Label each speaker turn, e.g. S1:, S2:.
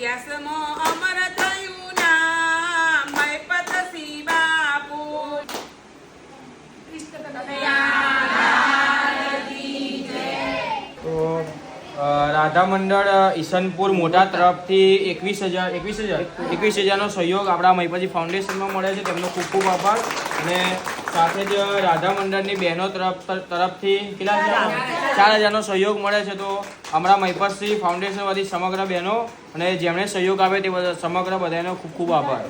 S1: ઇતિહાસમાં અમર થયું નામ મહિપતસિંહ બાપુ.
S2: તો રાધા મંડળ ઈસનપુર મોટા તરફથી 21,000નો સહયોગ આપણા મહિપતસિંહ ફાઉન્ડેશનમાં મળે છે. તેમનો ખૂબ ખૂબ આભાર. અને સાથે જ રાધા મંડળની બહેનો તરફથી કેટલા 4,000નો સહયોગ મળે છે. તો અમારા મહિપતસિંહ ફાઉન્ડેશન વતી સમગ્ર બહેનો અને જેમણે સહયોગ આપે તે સમગ્ર બધાનો ખૂબ ખૂબ આભાર.